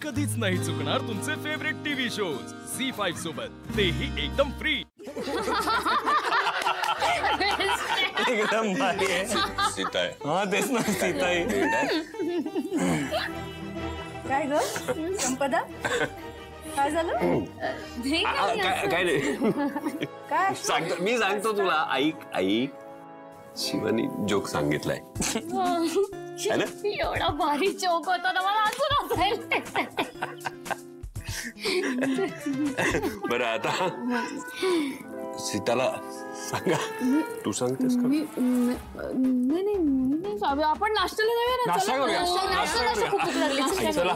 कधीच नाही चुकणार तुमचे फेवरेट टीव्ही शोज झी5 सोबत, तेही एकदम फ्री। एकदम भारी आहे। सीता आहे। हाँ तेच ना, सीता आहे। काय ग संपदा, काय झालं? काय नाही, काय सांगतो मी, सांगतो तुला। ऐक शिवानी जोक सांगितलाय है ना? एवढा भारी जोक होता ना, मला अजून हसायला। बरं आता सीताला सांगा। तू सांगतेस का? नाही, आपण नाश्त्याला जाऊया ना। नाश्ता करूया। नाश्ता खूप भूक लागली। चला।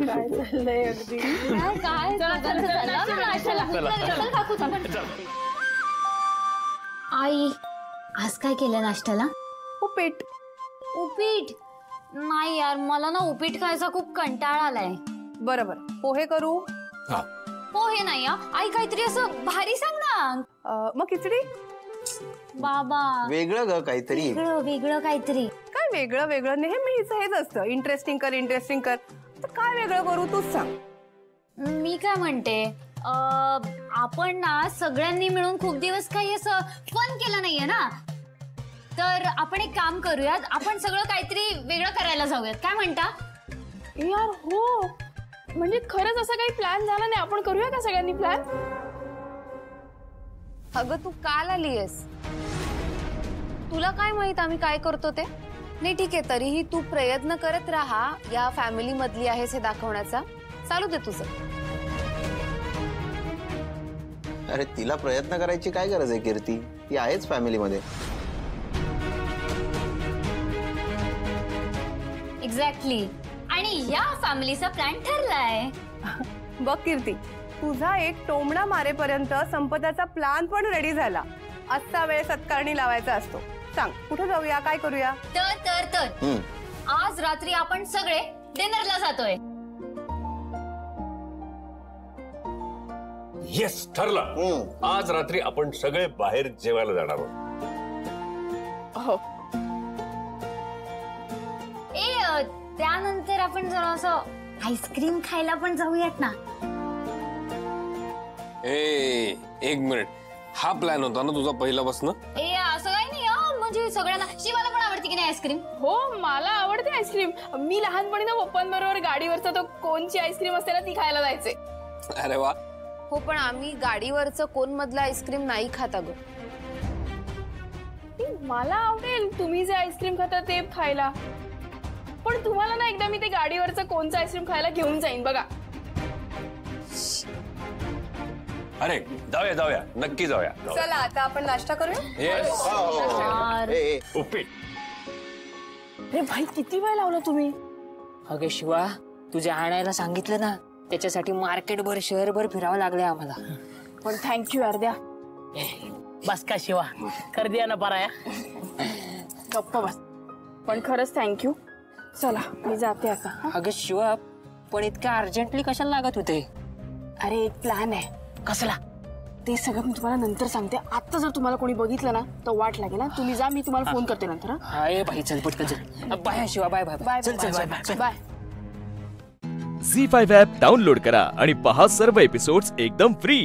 काय चाललंय अगदी? काय नाश्त्याला आई, आज काय केलं नाश्त्याला? उपीट। उपीट? नाही यार, मला ना उपीट खायचा खूप कंटाळा आलाय। बरोबर, पोहे करू? पोहे नाही आई, काहीतरी असं भारी सांग ना। मग खिचडी? बाबा वेगळं ग काहीतरी। वेगळं काहीतरी। काय वेगळं वेगळं? नेहमीच हेच असतं, इंटरेस्टिंग कर। तर काय वेगळं करू, तूच सांग। मी काय म्हणते, आपण ना सगळ्यांनी मिळून खूप दिवस काही असं फन केलं नाहीये ना, तर आपण एक काम करूयात, आपण सगळं काहीतरी वेगळं करायला जाऊयात, काय म्हणता? यार हो, म्हणजे खरंच असं काही प्लॅन झाला नाही, आपण करूया का सगळ्यांनी प्लॅन? अगं तू काल आलीयस, तुला काय माहित आम्ही काय करतो ते? नाही ठीक आहे, तरीही तू प्रयत्न करत राहा, या फॅमिली मधली आहेस हे दाखवण्याचा। चालू दे तुझं। अरे तिला प्रयत्न करायची काय गरज आहे कीर्ती, ती आहेच फॅमिली मध्ये। एक्झॅक्टली, आणि या फॅमिलीचा प्लॅन ठरलाय। बघ कीर्ती, तुझा एक टोमणा मारेपर्यंत संपदाचा प्लॅन पण रेडी झाला। आजचा वेळ सत्कारणी लावायचा असतो। सांग कुठे जाऊया, काय करूया? तर आज रात्री आपण सगळे डिनरला जातोय। येस, ठरलं। आज रात्री आपण सगळे बाहेर जेवायला जाणार आहोत। त्यानंतर आपण जरा असं आईस्क्रीम खायला पण जाऊयात ना। एक मिनिट, हा प्लॅन होता ना तुझा पहिल्यापासून? असं काही नाही, म्हणजे सगळ्यांना, शिवाला पण आवडते की नाही आईस्क्रीम? हो, मला आवडते आईस्क्रीम। मी लहानपणी ना पप्पांबरोबर गाडीवरचा तो कोनची आईस्क्रीम असते ना, ती खायला जायचे। अरे वा। हो, पण आम्ही गाडीवरचं कोण मधलं आईस्क्रीम नाही खाता ग। मला आवडेल तुम्ही जे आईस्क्रीम खाता ते खायला, पण तुम्हाला ना एकदा मी ते गाडीवरचं कोणचं आईस्क्रीम खायला घेऊन जाईन बघा। अरे जाऊया, नक्की जाऊया। चला आता आपण नाश्ता करूया। उपीट। अरे भाई, किती वेळ लावला तुम्ही? अगं शिवा, तुझ्या आणायला सांगितलं ना, त्याच्यासाठी मार्केटभर शहरभर फिरावं लागले आम्हाला। पण थँक्यू यार, द्या। बस का शिवा, कर दिया ना पराया। गप्प बस, पण खरंच थँक्यू। चला मी जाते आता। अगं शिवा, पण इतक्या अर्जंटली कशाला लागत होते? अरे एक प्लॅन आहे। कसला? ते सगळं मी तुम्हाला नंतर सांगते। आता जर तुम्हाला कोणी बघितलं ना तर वाट लागेल ना। तुम्ही जा, मी तुम्हाला फोन करते नंतर। हाय भाई, चल पटकन चल। Bye Shiva, bye bye bye चल चल bye bye. Zee five app download करा आणि पहा सर्व एपिसोड्स एकदम फ्री।